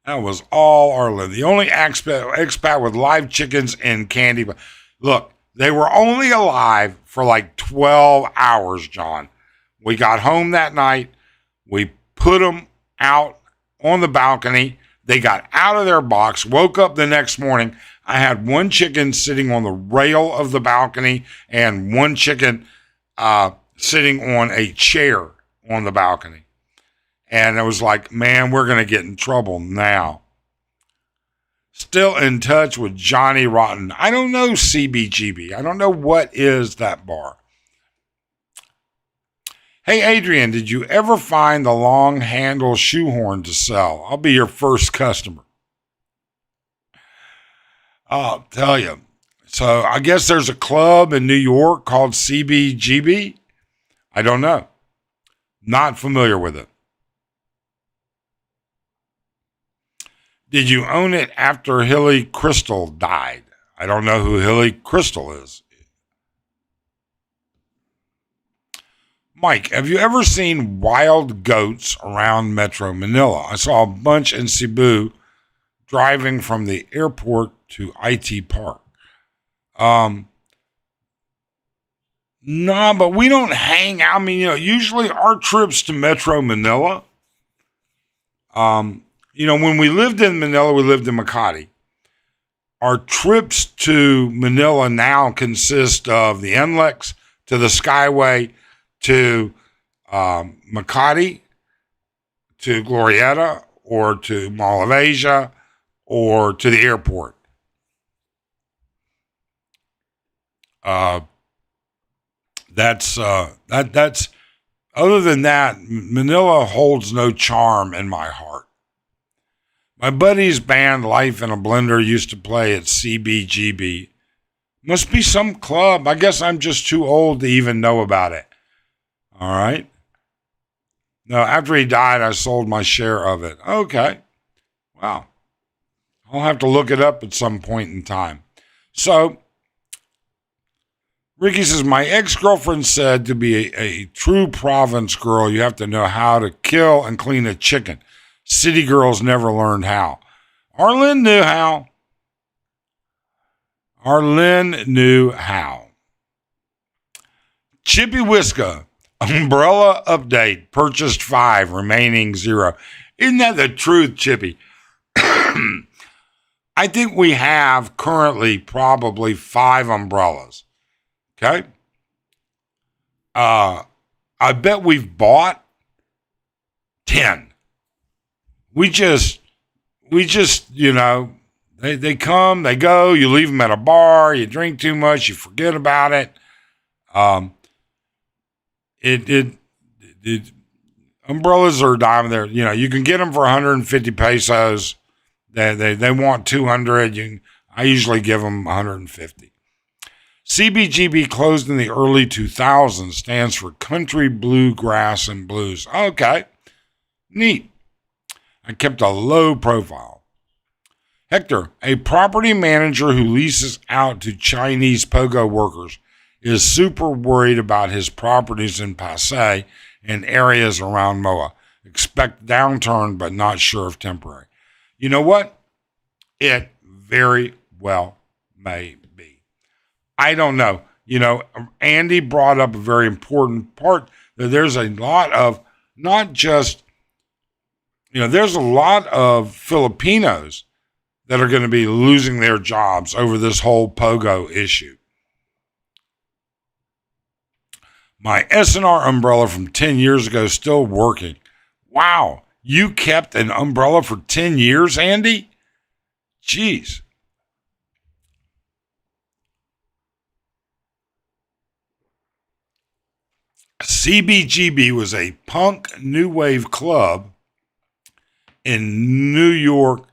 The only expat with live chickens and candy. Look, they were only alive for like 12 hours, John. We got home that night. We put them out on the balcony. They got out of their box, woke up the next morning. I had one chicken sitting on the rail of the balcony and one chicken sitting on a chair on the balcony. And I was like, man, we're going to get in trouble now. Still in touch with Johnny Rotten. I don't know CBGB. I don't know what is that bar. Hey, Adrian, did you ever find the long handle shoehorn to sell? I'll be your first customer. I'll tell you. So I guess there's a club in New York called CBGB. I don't know. Not familiar with it. Did you own it after Hilly Crystal died? I don't know who Hilly Crystal is. Mike, have you ever seen wild goats around Metro Manila? I saw a bunch in Cebu driving from the airport to IT Park. No, but we don't hang out. I mean, usually our trips to Metro Manila, when we lived in Manila, we lived in Makati. Our trips to Manila now consist of the NLEX to the Skyway to Makati to Glorieta or to Mall of Asia or to the airport. That's other than that, Manila holds no charm in my heart. My buddy's band Life in a Blender used to play at CBGB. Must be some club. I guess I'm just too old to even know about it. All right. No, after he died, I sold my share of it. Okay. Wow. I'll have to look it up at some point in time. So, Ricky says, my ex-girlfriend said to be a true province girl, you have to know how to kill and clean a chicken. City girls never learned how. Arlen knew how. Chippy Whiska, umbrella update, purchased 5, remaining 0. Isn't that the truth, Chippy? I think we have currently probably 5 umbrellas. Okay. I bet we've bought 10. We just, they come, they go, you leave them at a bar, you drink too much, you forget about it. Umbrellas are a dime there. You can get them for 150 pesos. They want 200. I usually give them 150. CBGB closed in the early 2000s, stands for Country Bluegrass and Blues. Okay, neat. I kept a low profile. Hector, a property manager who leases out to Chinese pogo workers, is super worried about his properties in Pasay and areas around Moa. Expect downturn, but not sure if temporary. You know what? It very well may be. I don't know. Andy brought up a very important part that there's a lot of not just, there's a lot of Filipinos that are going to be losing their jobs over this whole pogo issue. My S&R umbrella from 10 years ago is still working. Wow, you kept an umbrella for 10 years, Andy? Jeez. CBGB was a punk new wave club in New York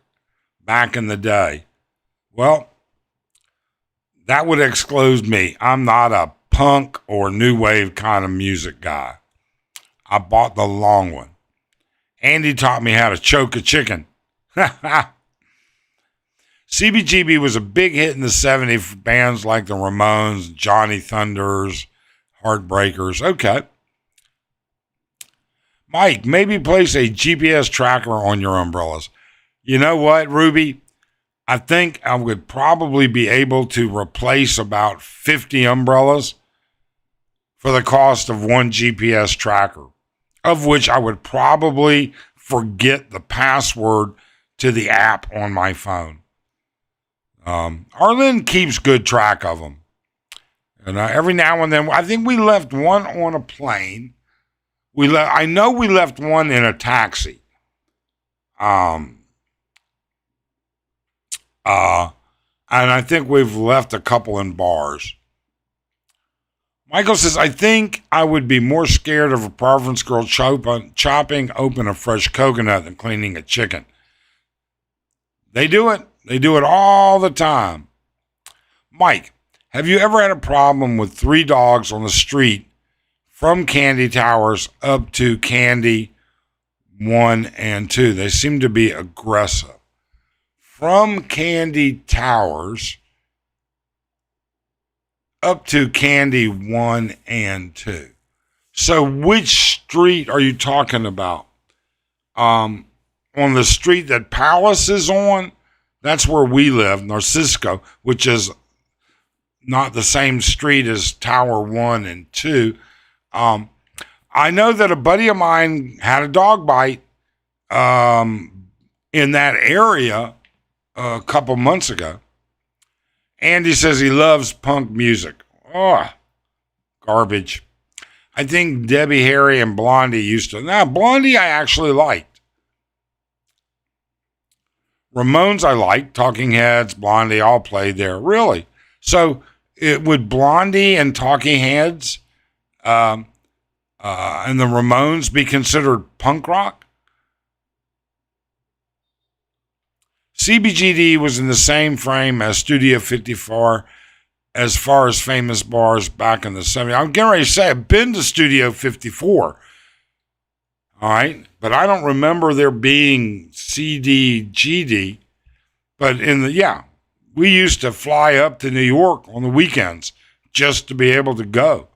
back in the day. Well, that would exclude me. I'm not a punk or new wave kind of music guy. I bought the long one. Andy taught me how to choke a chicken. CBGB was a big hit in the 70s for bands like the Ramones, Johnny Thunders, Heartbreakers. Okay. Mike, maybe place a GPS tracker on your umbrellas. You know what, Ruby? I think I would probably be able to replace about 50 umbrellas for the cost of one GPS tracker, of which I would probably forget the password to the app on my phone. Arlen keeps good track of them. And every now and then, I think we left one on a plane. I know we left one in a taxi. And I think we've left a couple in bars. Michael says, I think I would be more scared of a Providence girl chopping open a fresh coconut than cleaning a chicken. They do it. They do it all the time. Mike, have you ever had a problem with 3 dogs on the street from Candy Towers up to Candy 1 and 2? They seem to be aggressive. From Candy Towers up to Candy 1 and 2. So which street are you talking about? On the street that Palace is on, that's where we live, Narcisco, which is not the same street as Tower 1 and 2. I know that a buddy of mine had a dog bite in that area a couple months ago. Andy says he loves punk music. Oh, garbage. I think Debbie Harry and Blondie used to. Now, Blondie I actually liked. Ramones I liked. Talking Heads, Blondie, all played there. Really? So would Blondie and Talking Heads and the Ramones be considered punk rock? CBGD was in the same frame as Studio 54 as far as famous bars back in the 70s. I'm getting ready to say I've been to Studio 54. All right. But I don't remember there being CDGD. But we used to fly up to New York on the weekends just to be able to go.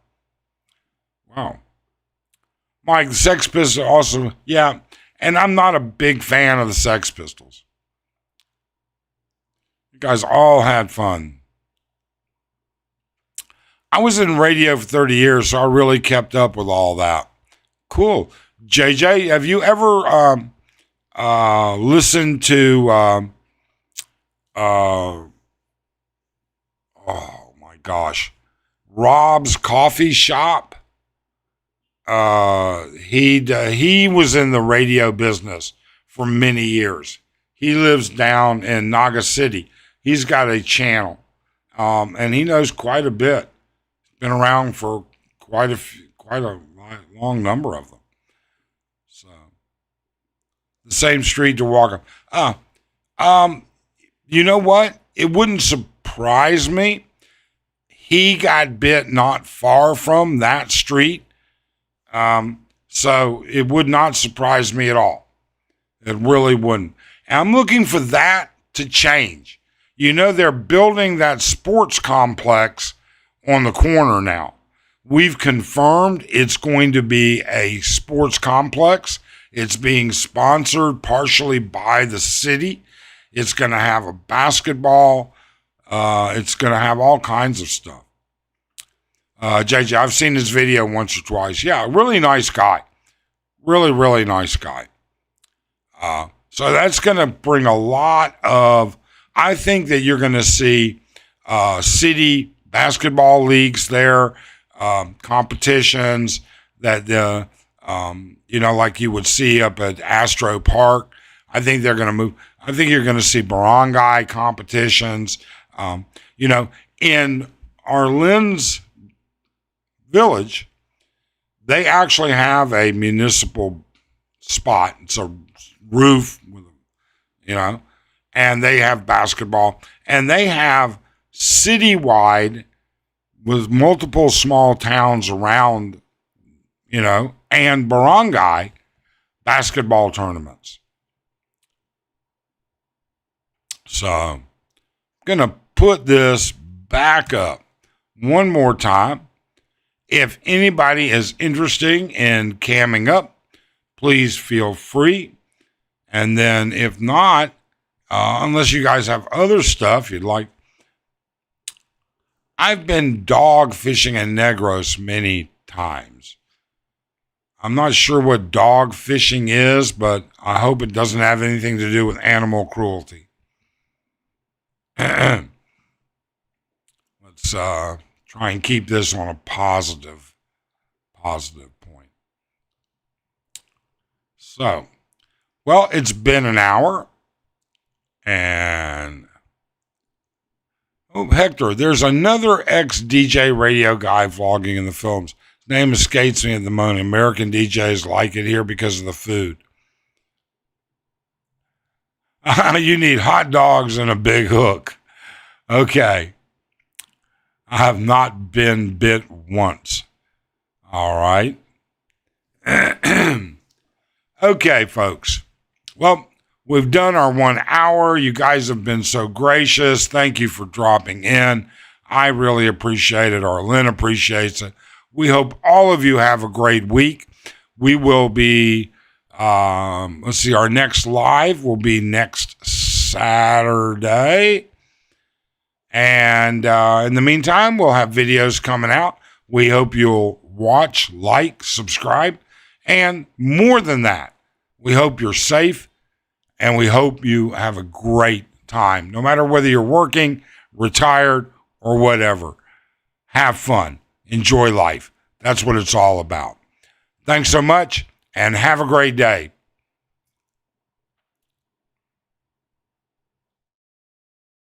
Wow. Mike, the Sex Pistols also, yeah. And I'm not a big fan of the Sex Pistols. You guys all had fun. I was in radio for 30 years, so I really kept up with all that. Cool. JJ, have you ever listened to, oh my gosh, Rob's Coffee Shop? He was in the radio business for many years. He lives down in Naga City. He's got a channel, and he knows quite a bit. Been around for quite a long number of them. So the same street to walk up. You know what? It wouldn't surprise me. He got bit not far from that street. So it would not surprise me at all. It really wouldn't. And I'm looking for that to change. They're building that sports complex on the corner now. We've confirmed it's going to be a sports complex. It's being sponsored partially by the city. It's going to have a basketball. It's going to have all kinds of stuff. JJ, I've seen his video once or twice. Yeah, really nice guy. Really, really nice guy. So that's going to bring a lot of, I think that you're going to see city basketball leagues there, competitions that, like you would see up at Astro Park. I think they're going to move. I think you're going to see barangay competitions. In Arlen's village, they actually have a municipal spot. It's a roof with, and they have basketball, and they have citywide with multiple small towns around, and barangay basketball tournaments. So I'm going to put this back up one more time. If anybody is interested in camming up, please feel free. And then if not, unless you guys have other stuff you'd like, I've been dog fishing in Negros many times. I'm not sure what dog fishing is, but I hope it doesn't have anything to do with animal cruelty. Let's try and keep this on a positive point. So, well, it's been an hour, and Hector, there's another ex-DJ radio guy vlogging in the films. His name escapes me at the moment. American DJs like it here because of the food. You need hot dogs and a big hook. Okay. I have not been bit once. All right. Okay, folks. Well, we've done our 1 hour. You guys have been so gracious. Thank you for dropping in. I really appreciate it. Arlen appreciates it. We hope all of you have a great week. We will be, our next live will be next Saturday. And in the meantime, we'll have videos coming out. We hope you'll watch, like, subscribe. And more than that, we hope you're safe. And we hope you have a great time. No matter whether you're working, retired, or whatever. Have fun. Enjoy life. That's what it's all about. Thanks so much, and have a great day.